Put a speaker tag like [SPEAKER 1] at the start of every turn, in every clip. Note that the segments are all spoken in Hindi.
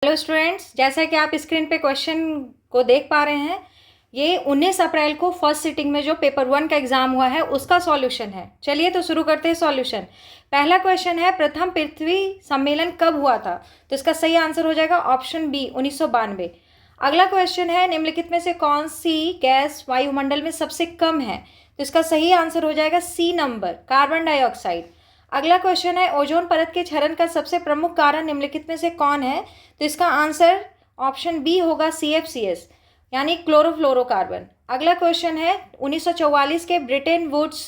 [SPEAKER 1] हेलो स्टूडेंट्स, जैसा कि आप स्क्रीन पे क्वेश्चन को देख पा रहे हैं, ये 19 अप्रैल को फर्स्ट सिटिंग में जो पेपर 1 का एग्जाम हुआ है उसका सॉल्यूशन है। चलिए तो शुरू करते हैं सॉल्यूशन। पहला क्वेश्चन है, प्रथम पृथ्वी सम्मेलन कब हुआ था? तो इसका सही आंसर हो जाएगा ऑप्शन बी 1992। अगला क्वेश्चन है, निम्नलिखित में से कौन सी गैस वायुमंडल में सबसे कम है? तो इसका सही आंसर हो जाएगा सी नंबर, कार्बन डाइऑक्साइड। अगला क्वेश्चन है, ओजोन परत के क्षरण का सबसे प्रमुख कारण निम्नलिखित में से कौन है? तो इसका आंसर ऑप्शन बी होगा CFCS यानी क्लोरोफ्लोरोकार्बन। अगला क्वेश्चन है, 1944 के ब्रिटेन वुड्स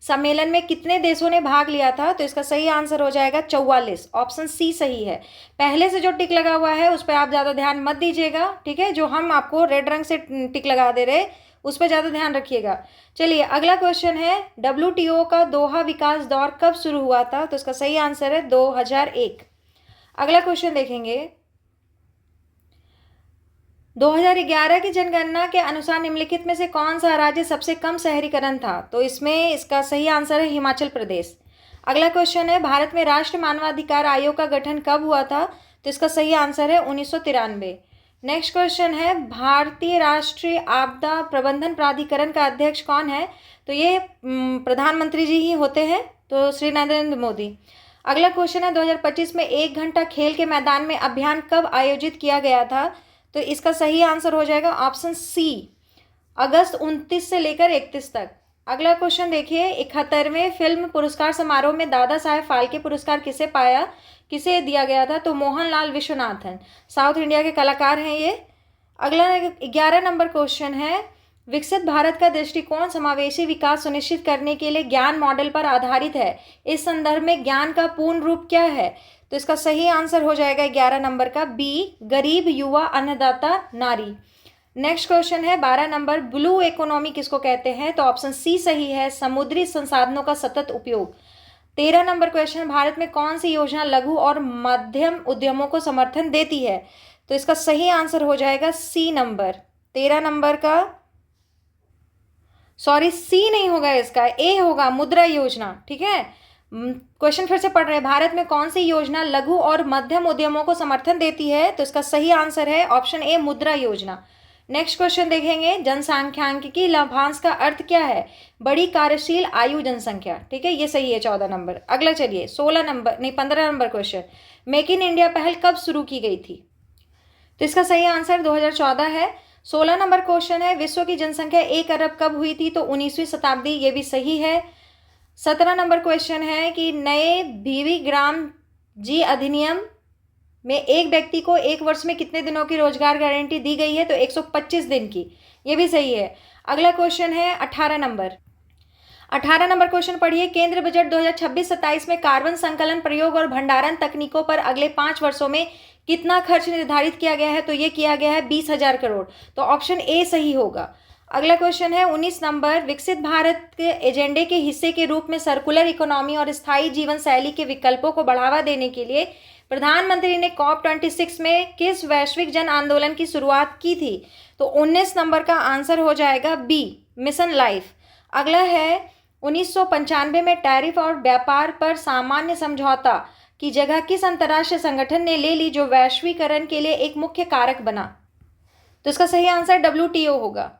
[SPEAKER 1] सम्मेलन में कितने देशों ने भाग लिया था? तो इसका सही आंसर हो जाएगा 44, ऑप्शन सी सही है। पहले से जो टिक लगा हुआ है उस पर आप ज़्यादा ध्यान मत दीजिएगा, ठीक है? जो हम आपको रेड रंग से टिक लगा दे रहे उस पर ज़्यादा ध्यान रखिएगा। चलिए अगला क्वेश्चन है, WTO का दोहा विकास दौर कब शुरू हुआ था? तो इसका सही आंसर है 2001। अगला क्वेश्चन देखेंगे, 2011 की जनगणना के अनुसार निम्नलिखित में से कौन सा राज्य सबसे कम शहरीकरण था? तो इसमें इसका सही आंसर है हिमाचल प्रदेश। अगला क्वेश्चन है, भारत में राष्ट्रीय मानवाधिकार आयोग का गठन कब हुआ था? तो इसका सही आंसर है 1993। नेक्स्ट क्वेश्चन है, भारतीय राष्ट्रीय आपदा प्रबंधन प्राधिकरण का अध्यक्ष कौन है? तो ये प्रधानमंत्री जी ही होते हैं, तो श्री नरेंद्र मोदी। अगला क्वेश्चन है, 2025 में 1 घंटा खेल के मैदान में अभियान कब आयोजित किया गया था? तो इसका सही आंसर हो जाएगा ऑप्शन सी, अगस्त 29 से लेकर 31 तक। अगला क्वेश्चन देखिए, 71वें फिल्म पुरस्कार समारोह में दादा साहेब फाल्के पुरस्कार किसे दिया गया था? तो मोहनलाल विश्वनाथन, साउथ इंडिया के कलाकार हैं ये। अगला 11 नंबर क्वेश्चन है, विकसित भारत का दृष्टिकोण समावेशी विकास सुनिश्चित करने के लिए ज्ञान मॉडल पर आधारित है। इस संदर्भ में ज्ञान का पूर्ण रूप क्या है? तो इसका सही आंसर हो जाएगा 11 नंबर का बी, गरीब युवा अन्नदाता नारी। नेक्स्ट क्वेश्चन है 12 नंबर, ब्लू इकोनॉमी किसको कहते हैं? तो ऑप्शन सी सही है, समुद्री संसाधनों का सतत उपयोग। 13 नंबर क्वेश्चन, भारत में कौन सी योजना लघु और मध्यम उद्यमों को समर्थन देती है? तो इसका सही आंसर हो जाएगा सी नंबर, 13 नंबर का, सॉरी सी नहीं होगा, इसका ए होगा, मुद्रा योजना। ठीक है, क्वेश्चन फिर से पढ़ रहे हैं, भारत में कौन सी योजना लघु और मध्यम उद्यमों को समर्थन देती है? तो इसका सही आंसर है ऑप्शन ए, मुद्रा योजना। नेक्स्ट क्वेश्चन देखेंगे, जनसांख्यिकी लाभांश का अर्थ क्या है? बड़ी कार्यशील आयु जनसंख्या। ठीक है, ये सही है 14 नंबर। अगला चलिए 15 number question, make in India पहल कब शुरू की गई थी? तो इसका सही आंसर 2014 है। 16 नंबर क्वेश्चन है, विश्व की जनसंख्या 1 अरब कब हुई थी? तो 19वीं शताब्दी, ये भी सही है। 17 नंबर क्वेश्चन है कि नए बीवी ग्राम जी अधिनियम में एक व्यक्ति को 1 वर्ष में कितने दिनों की रोजगार गारंटी दी गई है? तो 125 दिन की, ये भी सही है। अगला क्वेश्चन है 18 नंबर। 18 नंबर क्वेश्चन पढ़िए, केंद्र बजट 2026-27 में कार्बन संकलन, प्रयोग और भंडारण तकनीकों पर अगले 5 वर्षों में कितना खर्च निर्धारित किया गया है? तो ये किया गया है 20,000 करोड़, तो ऑप्शन ए सही होगा। अगला क्वेश्चन है 19 नंबर, विकसित भारत के एजेंडे के हिस्से के रूप में सर्कुलर इकोनॉमी और स्थायी जीवन शैली के विकल्पों को बढ़ावा देने के लिए प्रधानमंत्री ने COP26 में किस वैश्विक जन आंदोलन की शुरुआत की थी? तो 19 नंबर का आंसर हो जाएगा बी, मिशन लाइफ। अगला है 1995 में टैरिफ और व्यापार पर सामान्य समझौता की जगह किस अंतर्राष्ट्रीय संगठन ने ले ली जो वैश्वीकरण के लिए एक मुख्य कारक बना? तो इसका सही आंसर WTO होगा।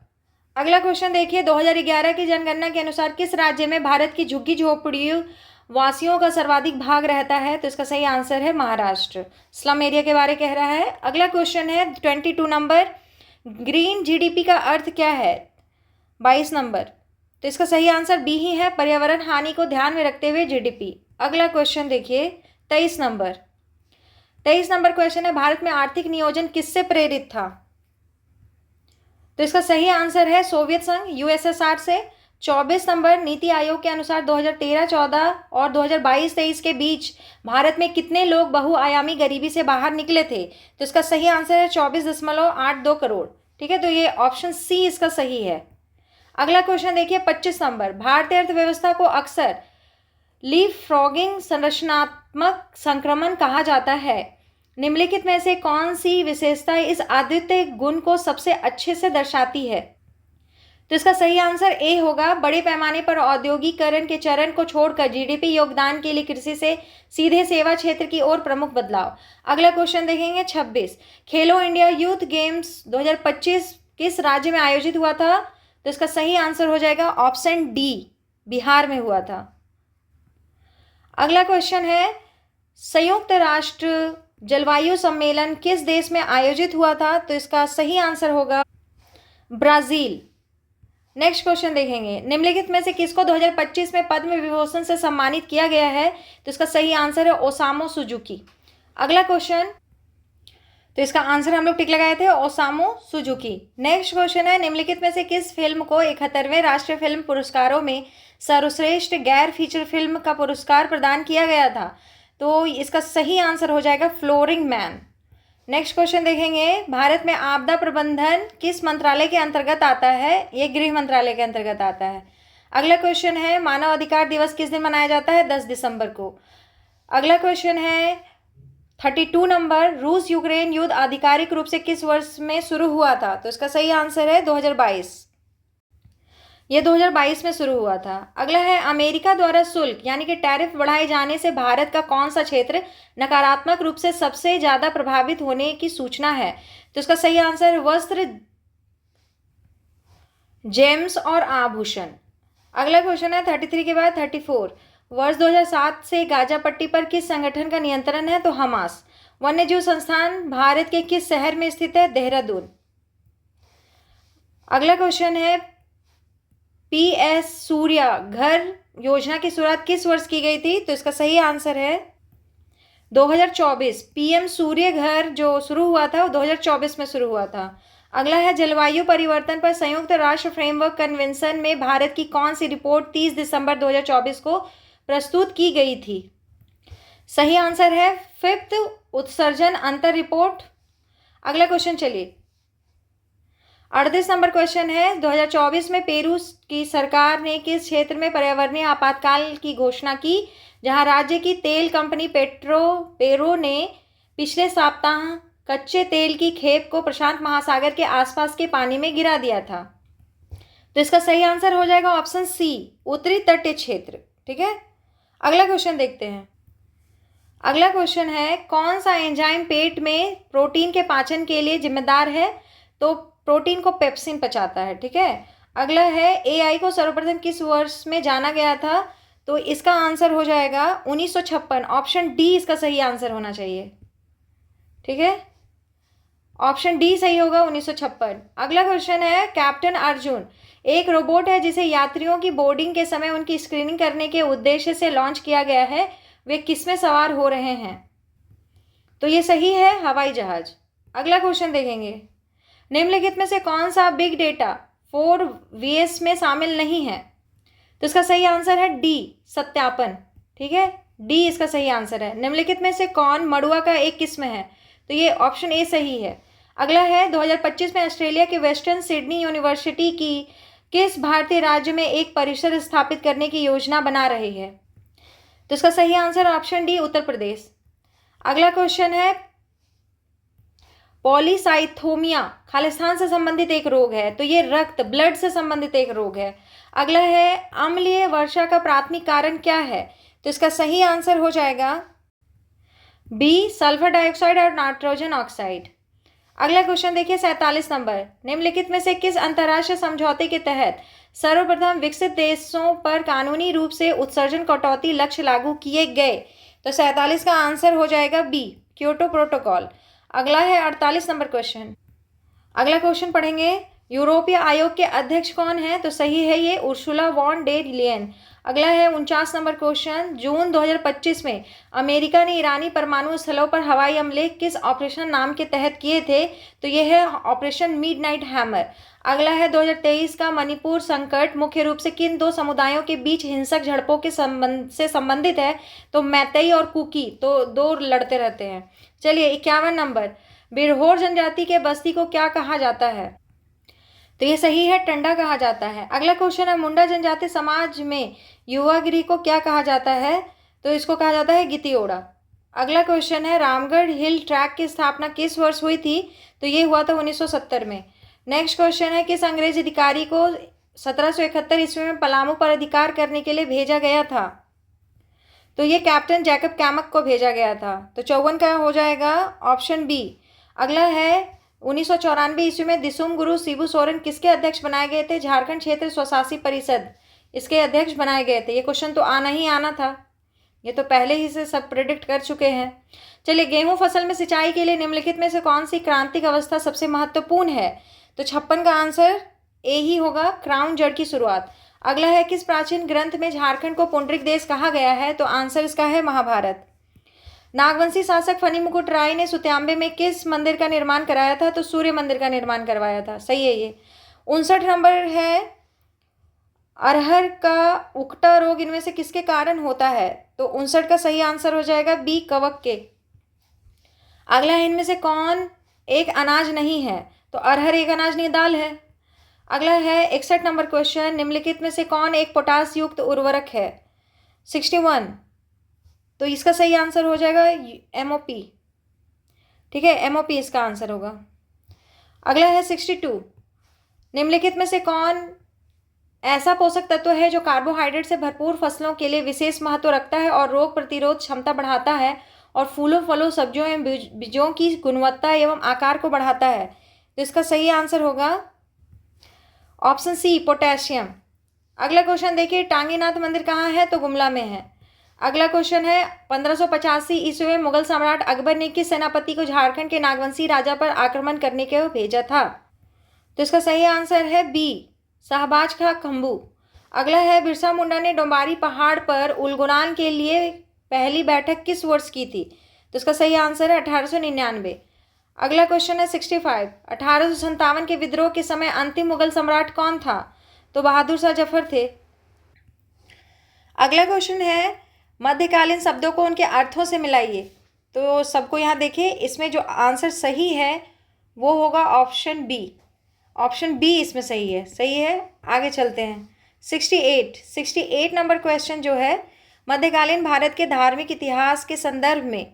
[SPEAKER 1] अगला क्वेश्चन देखिए, 2011 की जनगणना के अनुसार किस राज्य में भारत की झुग्गी झोपड़ियों वासियों का सर्वाधिक भाग रहता है? तो इसका सही आंसर है महाराष्ट्र। स्लम एरिया के बारे कह रहा है। अगला क्वेश्चन है 22 नंबर, ग्रीन GDP का अर्थ क्या है? 22 नंबर, तो इसका सही आंसर बी ही है, पर्यावरण हानि को ध्यान में रखते हुए GDP। अगला क्वेश्चन देखिए 23 नंबर। 23 नंबर क्वेश्चन है, भारत में आर्थिक नियोजन किससे प्रेरित था? तो इसका सही आंसर है सोवियत संघ, USSR से। 24 नंबर, नीति आयोग के अनुसार 2013-14 और 2022-23 के बीच भारत में कितने लोग बहुआयामी गरीबी से बाहर निकले थे? तो इसका सही आंसर है 24.82 करोड़। ठीक है, तो ये ऑप्शन सी इसका सही है। अगला क्वेश्चन देखिए 25 नंबर, भारतीय अर्थव्यवस्था को अक्सर लीपफ्रॉगिंग संरचनात्मक संक्रमण कहा जाता है। निम्नलिखित में से कौन सी विशेषता इस अद्वितीय गुण को सबसे अच्छे से दर्शाती है? तो इसका सही आंसर ए होगा। बड़े पैमाने पर औद्योगिकरण के चरण को छोड़कर जीडीपी योगदान के लिए कृषि से सीधे सेवा क्षेत्र की ओर प्रमुख बदलाव। अगला क्वेश्चन देखेंगे 26। खेलो इंडिया यूथ गेम्स 2025 किस राज्य में आयोजित हुआ था? तो इसका सही आंसर हो जाएगा ऑप्शन डी, बिहार में हुआ था। अगला क्वेश्चन है संयुक्त राष्ट्र जलवायु सम्मेलन किस देश में आयोजित हुआ था? तो इसका सही आंसर होगा ब्राजील। नेक्स्ट क्वेश्चन देखेंगे निम्नलिखित में से किसको 2025 में पद्म विभूषण से सम्मानित किया गया है? तो इसका सही आंसर है ओसामू सुजुकी। अगला क्वेश्चन, तो इसका आंसर हम लोग टिक लगाए थे ओसामू सुजुकी। नेक्स्ट क्वेश्चन है निम्नलिखित में से किस फिल्म को 71वें राष्ट्रीय फिल्म पुरस्कारों में सर्वश्रेष्ठ गैर फीचर फिल्म का पुरस्कार प्रदान किया गया था? तो इसका सही आंसर हो जाएगा फ्लोरिंग मैन। नेक्स्ट क्वेश्चन देखेंगे भारत में आपदा प्रबंधन किस मंत्रालय के अंतर्गत आता है? ये गृह मंत्रालय के अंतर्गत आता है। अगला क्वेश्चन है मानव अधिकार दिवस किस दिन मनाया जाता है? 10 दिसंबर को। अगला क्वेश्चन है 32 नंबर, रूस यूक्रेन युद्ध आधिकारिक रूप से किस वर्ष में शुरू हुआ था? तो इसका सही आंसर है 2022। ये 2022 में शुरू हुआ था। अगला है अमेरिका द्वारा शुल्क यानी कि टैरिफ बढ़ाए जाने से भारत का कौन सा क्षेत्र नकारात्मक रूप से सबसे ज़्यादा प्रभावित होने की सूचना है? तो इसका सही आंसर वस्त्र, जेम्स और आभूषण। अगला क्वेश्चन है 33 के बाद 34। वर्ष 2007 से गाजा पट्टी पर किस संगठन का नियंत्रण है? तो हमास। वन्यजीव संस्थान भारत के किस शहर में स्थित है? देहरादून। अगला क्वेश्चन है PS सूर्या घर योजना की शुरुआत किस वर्ष की गई थी? तो इसका सही आंसर है 2024। PM सूर्य घर जो शुरू हुआ था वो 2024 में शुरू हुआ था। अगला है जलवायु परिवर्तन पर संयुक्त राष्ट्र फ्रेमवर्क कन्वेंशन में भारत की कौन सी रिपोर्ट 30 दिसंबर 2024 को प्रस्तुत की गई थी? सही आंसर है 5th उत्सर्जन अंतर रिपोर्ट। अगला क्वेश्चन चलिए 38 नंबर क्वेश्चन है 2024 में पेरू की सरकार ने किस क्षेत्र में पर्यावरणीय आपातकाल की घोषणा की जहां राज्य की तेल कंपनी पेरो ने पिछले सप्ताह कच्चे तेल की खेप को प्रशांत महासागर के आसपास के पानी में गिरा दिया था? तो इसका सही आंसर हो जाएगा ऑप्शन सी, उत्तरी तटीय क्षेत्र। ठीक है, अगला क्वेश्चन देखते हैं। अगला क्वेश्चन है कौन सा एंजाइम पेट में प्रोटीन के पाचन के लिए जिम्मेदार है? तो प्रोटीन को पेप्सिन पचाता है। ठीक है, अगला है AI को सर्वप्रथम किस वर्ष में जाना गया था? तो इसका आंसर हो जाएगा 1956। ऑप्शन डी इसका सही आंसर होना चाहिए। ठीक है, ऑप्शन डी सही होगा 1956। अगला क्वेश्चन है कैप्टन अर्जुन एक रोबोट है जिसे यात्रियों की बोर्डिंग के समय उनकी स्क्रीनिंग करने के उद्देश्य से लॉन्च किया गया है। वे किसमें सवार हो रहे हैं? तो ये सही है हवाई जहाज। अगला क्वेश्चन देखेंगे निम्नलिखित में से कौन सा बिग डेटा 4VS में शामिल नहीं है? तो इसका सही आंसर है डी, सत्यापन। ठीक है, डी इसका सही आंसर है। निम्नलिखित में से कौन मड़ुआ का एक किस्म है? तो ये ऑप्शन ए सही है। अगला है 2025 में ऑस्ट्रेलिया के वेस्टर्न सिडनी यूनिवर्सिटी की किस भारतीय राज्य में एक परिसर स्थापित करने की योजना बना रही है? तो इसका सही answer option D, Uttar Pradesh. अगला क्वेश्चन है पॉलीसाइथोमिया खालिस्तान से संबंधित एक रोग है, तो ये रक्त ब्लड से संबंधित एक रोग है। अगला है अम्लीय वर्षा का प्राथमिक कारण क्या है? तो इसका सही आंसर हो जाएगा बी, सल्फर डाइऑक्साइड और नाइट्रोजन ऑक्साइड। अगला क्वेश्चन देखिए 47 नंबर, निम्नलिखित में से किस अंतर्राष्ट्रीय समझौते के तहत सर्वप्रथम विकसित देशों पर कानूनी रूप से उत्सर्जन कटौती लक्ष्य लागू किए गए? तो 47 का आंसर हो जाएगा बी, क्योटो प्रोटोकॉल। अगला है 48 नंबर क्वेश्चन। अगला क्वेश्चन पढ़ेंगे यूरोपीय आयोग के अध्यक्ष कौन है? तो सही है ये उर्सुला वॉन डेर लियन। अगला है 49 नंबर क्वेश्चन, जून 2025 में अमेरिका ने ईरानी परमाणु स्थलों पर हवाई हमले किस ऑपरेशन नाम के तहत किए थे? तो यह है ऑपरेशन मिडनाइट हैमर। अगला है 2023 का मणिपुर संकट मुख्य रूप से किन दो समुदायों के बीच हिंसक झड़पों के से संबंधित है? तो मैतेई और कुकी, तो दो लड़ते रहते हैं। चलिए 51 नंबर, बिरहोर जनजाति के बस्ती को क्या कहा जाता है? तो ये सही है, टंडा कहा जाता है। अगला क्वेश्चन है मुंडा जनजाति समाज में युवागिरी को क्या कहा जाता है? तो इसको कहा जाता है गितियोड़ा। अगला क्वेश्चन है रामगढ़ हिल ट्रैक की स्थापना किस वर्ष हुई थी? तो ये हुआ था 1970 में। नेक्स्ट क्वेश्चन है किस अंग्रेज अधिकारी को 1771 ईस्वी में पलामू पर अधिकार करने के लिए भेजा गया था? तो ये कैप्टन जैकब कैमक को भेजा गया था। तो 54 का हो जाएगा ऑप्शन बी। अगला है 1994 ईस्वी में दिसुम गुरु शिबू सोरेन किसके अध्यक्ष बनाए गए थे? झारखंड क्षेत्र स्वशासी परिषद, इसके अध्यक्ष बनाए गए थे। ये क्वेश्चन तो आना ही आना था, ये तो पहले ही से सब प्रेडिक्ट कर चुके हैं। चलिए, गेहूं फसल में सिंचाई के लिए निम्नलिखित में से कौन सी क्रांतिक अवस्था सबसे महत्वपूर्ण है? तो 56 का आंसर ए ही होगा, क्राउन जड़ की शुरुआत। अगला है किस प्राचीन ग्रंथ में झारखंड को पुंडरिक देश कहा गया है? तो आंसर इसका है महाभारत। नागवंशी शासक फनी मुकुट राय ने सुत्यांबे में किस मंदिर का निर्माण कराया था? तो सूर्य मंदिर का निर्माण करवाया था। सही है ये। 59 नंबर है अरहर का उकटा रोग इनमें से किसके कारण होता है? तो 59 का सही आंसर हो जाएगा बी, कवक के। अगला है इनमें से कौन एक अनाज नहीं है? तो अरहर एक अनाज नहीं, दाल है। अगला है 61 नंबर क्वेश्चन, निम्नलिखित में से कौन एक पोटास युक्त उर्वरक है? 61, तो इसका सही आंसर हो जाएगा MOP। ठीक है, MOP इसका आंसर होगा। अगला है 62, निम्नलिखित में से कौन ऐसा पोषक तत्व है जो कार्बोहाइड्रेट से भरपूर फसलों के लिए विशेष महत्व रखता है और रोग प्रतिरोध क्षमता बढ़ाता है और फूलों, फलों, सब्जियों एवं बीजों की गुणवत्ता एवं आकार को बढ़ाता है? तो इसका सही आंसर होगा ऑप्शन सी, पोटेशियम। अगला क्वेश्चन देखिए, टांगीनाथ मंदिर कहाँ है? तो गुमला में है। अगला क्वेश्चन है 1585 ईस्वी में मुगल सम्राट अकबर ने किस सेनापति को झारखंड के नागवंशी राजा पर आक्रमण करने के लिए भेजा था? तो इसका सही आंसर है बी, शाहबाज खां खम्बू। अगला है बिरसा मुंडा ने डोंबारी पहाड़ पर उलगुलान के लिए पहली बैठक किस वर्ष की थी? तो इसका सही आंसर है 1899। अगला क्वेश्चन है 65, 1857 के विद्रोह के समय अंतिम मुगल सम्राट कौन था? तो बहादुर शाह जफर थे। अगला क्वेश्चन है मध्यकालीन शब्दों को उनके अर्थों से मिलाइए। तो सबको यहाँ देखिए, इसमें जो आंसर सही है वो होगा ऑप्शन बी। ऑप्शन बी इसमें सही है। सही है, आगे चलते हैं। 68 नंबर क्वेश्चन जो है, मध्यकालीन भारत के धार्मिक इतिहास के संदर्भ में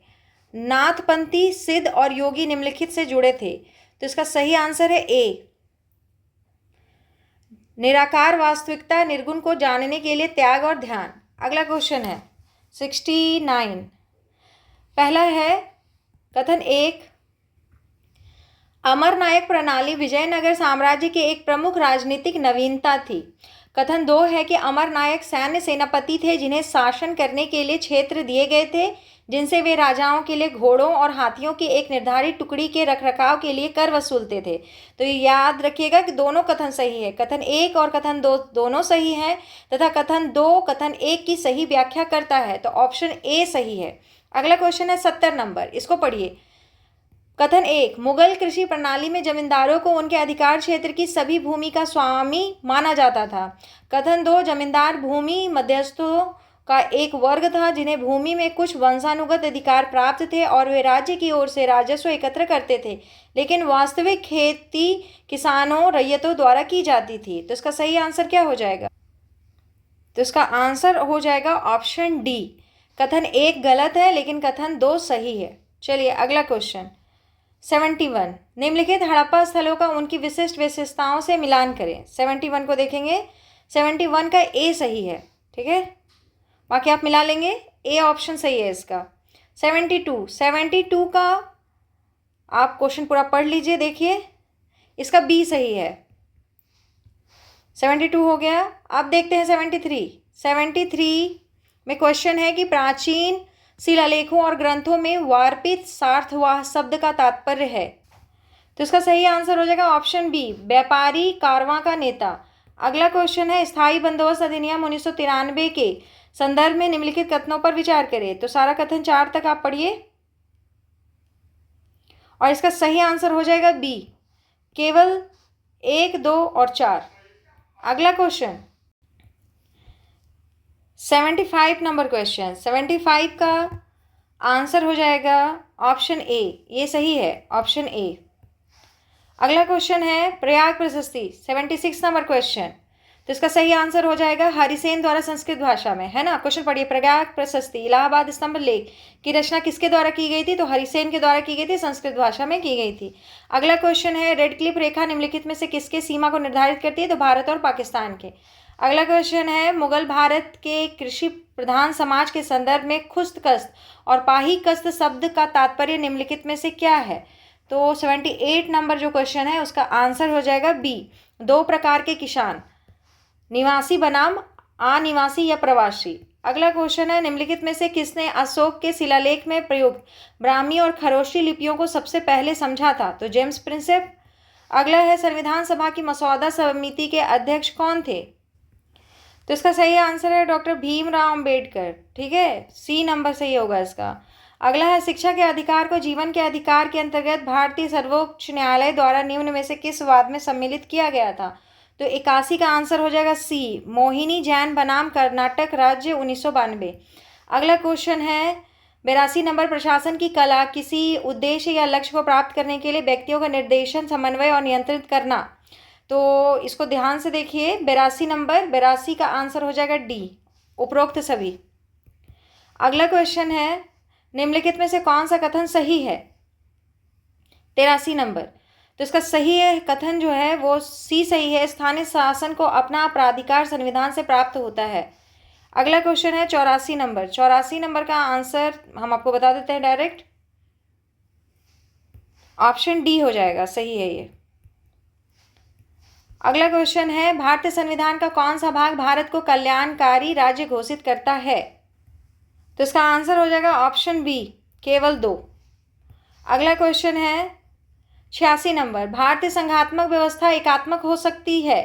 [SPEAKER 1] नाथपंथी, सिद्ध और योगी निम्नलिखित से जुड़े थे? तो इसका सही आंसर है ए, निराकार वास्तविकता, निर्गुण को जानने के लिए त्याग और ध्यान। अगला क्वेश्चन है 69, पहला है कथन 1, अमरनायक प्रणाली विजयनगर साम्राज्य के एक प्रमुख राजनीतिक नवीनता थी। कथन 2 है कि अमरनायक सैन्य सेनापति थे जिन्हें शासन करने के लिए क्षेत्र दिए गए थे जिनसे वे राजाओं के लिए घोड़ों और हाथियों की एक निर्धारित टुकड़ी के रखरखाव के लिए कर वसूलते थे। तो ये याद रखिएगा कि दोनों कथन सही है। कथन 1 और कथन 2 दोनों सही हैं तथा कथन 2 कथन 1 की सही व्याख्या करता है, तो ऑप्शन ए सही है। अगला क्वेश्चन है 70 नंबर, इसको पढ़िए। कथन 1, मुगल कृषि प्रणाली में जमींदारों को उनके अधिकार क्षेत्र की सभी भूमि का स्वामी माना जाता था। कथन 2, जमींदार भूमि मध्यस्थों का एक वर्ग था जिन्हें भूमि में कुछ वंशानुगत अधिकार प्राप्त थे और वे राज्य की ओर से राजस्व एकत्र करते थे, लेकिन वास्तविक खेती किसानों रैयतों द्वारा की जाती थी। तो इसका सही आंसर क्या हो जाएगा? तो इसका आंसर हो जाएगा ऑप्शन डी। कथन 1 गलत है लेकिन कथन 2 सही है। चलिए अगला क्वेश्चन 71, निम्नलिखित हड़प्पा स्थलों का उनकी विशिष्ट विशेषताओं से मिलान करें। 71 को देखेंगे, 71 का ए सही है, ठीक है, बाकी आप मिला लेंगे। ए ऑप्शन सही है इसका। 72 का आप क्वेश्चन पूरा पढ़ लीजिए, देखिए इसका बी सही है। 72 हो गया। अब देखते हैं 73 में क्वेश्चन है कि प्राचीन शिलालेखों और ग्रंथों में वार्पित सार्थवाह शब्द का तात्पर्य है। तो इसका सही आंसर हो जाएगा ऑप्शन बी, व्यापारी कारवां का नेता। अगला क्वेश्चन है स्थायी बंदोबस्त अधिनियम 1993 के संदर्भ में निम्नलिखित कथनों पर विचार करें। तो सारा कथन 4 तक आप पढ़िए और इसका सही आंसर हो जाएगा बी, केवल 1, 2 और 4। अगला क्वेश्चन 75 नंबर क्वेश्चन, 75 का आंसर हो जाएगा ऑप्शन ए, ये सही है, ऑप्शन ए। अगला क्वेश्चन है प्रयाग प्रशस्ति, 76 नंबर क्वेश्चन, तो इसका सही आंसर हो जाएगा हरिसेन द्वारा संस्कृत भाषा में, है ना। क्वेश्चन पढ़िए, प्रयाग प्रशस्ति इलाहाबाद स्तंभ लेख की रचना किसके द्वारा की गई थी? तो हरिसेन के द्वारा की गई थी, संस्कृत भाषा में की गई थी। अगला क्वेश्चन है, रेड क्लिफ रेखा निम्नलिखित में से किसके सीमा को निर्धारित करती है? तो भारत और पाकिस्तान के। अगला क्वेश्चन है, मुगल भारत के कृषि प्रधान समाज के संदर्भ में खुस्त कस्त और पाही कस्त शब्द का तात्पर्य निम्नलिखित में से क्या है? तो 78 नंबर जो क्वेश्चन है उसका आंसर हो जाएगा बी, दो प्रकार के किसान, निवासी बनाम अनिवासी या प्रवासी। अगला क्वेश्चन है, निम्नलिखित में से किसने अशोक के शिलालेख में प्रयुक्त ब्राह्मी और खरोष्टी लिपियों को सबसे पहले समझा था? तो जेम्स प्रिंसेप। अगला है, संविधान सभा की मसौदा समिति के अध्यक्ष कौन थे? तो इसका सही आंसर है डॉक्टर भीमराव अंबेडकर, ठीक है, सी नंबर सही होगा इसका। अगला है, शिक्षा के अधिकार को जीवन के अधिकार के अंतर्गत भारतीय सर्वोच्च न्यायालय द्वारा निम्न में से किस वाद में सम्मिलित किया गया था? तो 81 का आंसर हो जाएगा सी, मोहिनी जैन बनाम कर्नाटक राज्य 1992। अगला क्वेश्चन है, 82 नंबर, प्रशासन की कला किसी उद्देश्य या लक्ष्य को प्राप्त करने के लिए व्यक्तियों का निर्देशन, समन्वय और नियंत्रित करना। तो इसको ध्यान से देखिए, 82 नंबर, 82 का आंसर हो जाएगा डी, उपरोक्त सभी। अगला क्वेश्चन है, निम्नलिखित में से कौन सा कथन सही है? 83 नंबर, तो इसका सही है कथन जो है वो सी सही है, स्थानीय शासन को अपना प्राधिकार संविधान से प्राप्त होता है। अगला क्वेश्चन है 84 नंबर, 84 नंबर का आंसर हम आपको बता देते हैं डायरेक्ट, ऑप्शन डी हो जाएगा, सही है ये। अगला क्वेश्चन है, भारतीय संविधान का कौन सा भाग भारत को कल्याणकारी राज्य घोषित करता है? तो इसका आंसर हो जाएगा ऑप्शन बी, केवल 2। अगला क्वेश्चन है 86 नंबर, भारतीय संघात्मक व्यवस्था एकात्मक हो सकती है?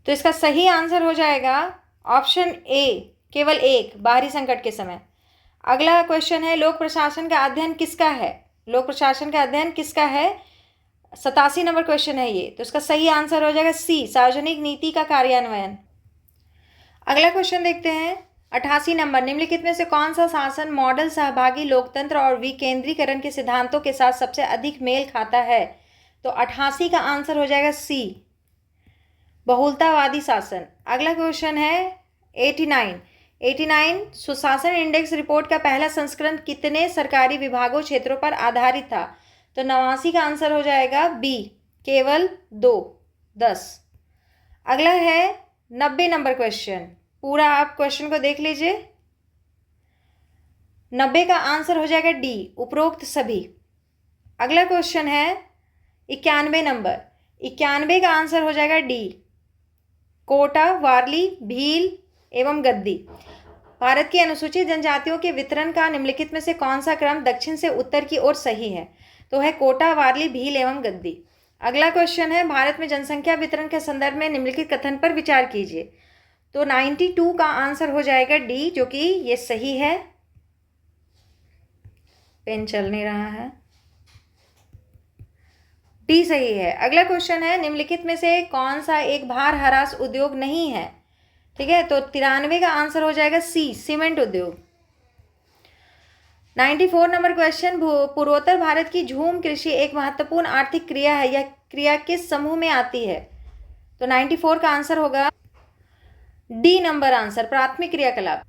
[SPEAKER 1] तो इसका सही आंसर हो जाएगा ऑप्शन ए, केवल एक, बाहरी संकट के समय। अगला क्वेश्चन है, लोक प्रशासन का अध्ययन किसका है? लोक प्रशासन का अध्ययन किसका है? 87 नंबर क्वेश्चन है ये, तो इसका सही आंसर हो जाएगा सी, सार्वजनिक नीति का कार्यान्वयन। अगला क्वेश्चन देखते हैं 88 नंबर, निम्नलिखित में से कौन सा शासन मॉडल सहभागी लोकतंत्र और विकेंद्रीकरण के सिद्धांतों के साथ सबसे अधिक मेल खाता है? तो 88 का आंसर हो जाएगा सी, बहुलतावादी शासन। अगला क्वेश्चन है 89 सुशासन इंडेक्स रिपोर्ट का पहला संस्करण कितने सरकारी विभागों क्षेत्रों पर आधारित था? तो 89 का आंसर हो जाएगा बी, केवल 2, 10। अगला है 90 नंबर क्वेश्चन, पूरा आप क्वेश्चन को देख लीजिए। 90 का आंसर हो जाएगा डी, उपरोक्त सभी। अगला क्वेश्चन है 91 नंबर, 91 का आंसर हो जाएगा डी, कोटा, वारली, भील एवं गद्दी। भारत की अनुसूचित जनजातियों के वितरण का निम्नलिखित में से कौन सा क्रम दक्षिण से उत्तर की ओर सही है? तो है कोटा, वारली, भील एवं गद्दी। अगला क्वेश्चन है, भारत में जनसंख्या वितरण के संदर्भ में निम्नलिखित कथन पर विचार कीजिए। तो 92 का आंसर हो जाएगा डी, जो कि ये सही है। पेन चल नहीं रहा है, डी सही है। अगला क्वेश्चन है, निम्नलिखित में से कौन सा एक भार ह्रास उद्योग नहीं है? ठीक है, तो 93 का आंसर हो जाएगा सी, सीमेंट उद्योग। 94 नंबर क्वेश्चन, पूर्वोत्तर भारत की झूम कृषि एक महत्वपूर्ण आर्थिक क्रिया है, यह क्रिया किस समूह में आती है? तो 94 का आंसर होगा डी नंबर आंसर, प्राथमिक क्रियाकलाप।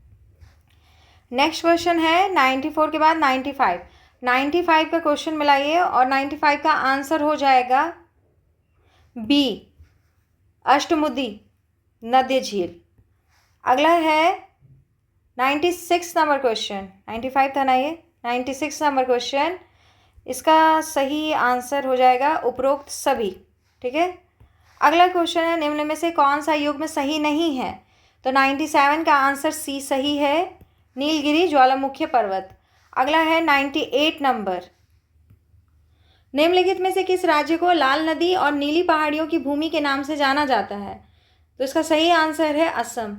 [SPEAKER 1] नेक्स्ट क्वेश्चन है 94 के बाद 95 का क्वेश्चन मिलाइए और 95 का आंसर हो जाएगा बी, अष्टमुदी नद्य झील। अगला है 96 नंबर क्वेश्चन, 95 था ना ये, 96 नंबर क्वेश्चन, इसका सही आंसर हो जाएगा उपरोक्त सभी। ठीक है, अगला क्वेश्चन है, निम्न में से कौन सा युग्म सही नहीं है? तो 97 का आंसर सी सही है, नीलगिरी ज्वालामुखी पर्वत। अगला है 98 नंबर, निम्नलिखित में से किस राज्य को लाल नदी और नीली पहाड़ियों की भूमि के नाम से जाना जाता है? तो इसका सही आंसर है असम।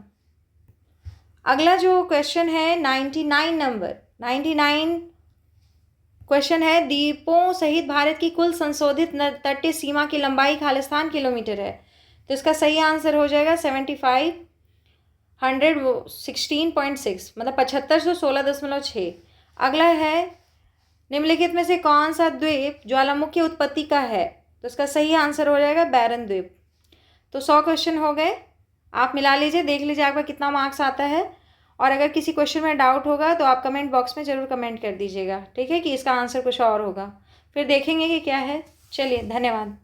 [SPEAKER 1] अगला जो क्वेश्चन है 99 नंबर, 99 क्वेश्चन है, द्वीपों सहित भारत की कुल संशोधित तटीय सीमा की लंबाई खालिस्तान किलोमीटर है? तो इसका सही आंसर हो जाएगा 7516.6, मतलब 7516.6। अगला है, निम्नलिखित में से कौन सा द्वीप ज्वालामुखी उत्पत्ति का है? तो इसका सही आंसर हो जाएगा बैरन द्वीप। तो 100 क्वेश्चन हो गए। आप मिला लीजिए, देख लीजिए आपका कितना मार्क्स आता है। और अगर किसी क्वेश्चन में डाउट होगा तो आप कमेंट बॉक्स में ज़रूर कमेंट कर दीजिएगा, ठीक है, कि इसका आंसर कुछ और होगा। फिर देखेंगे कि क्या है। चलिए, धन्यवाद।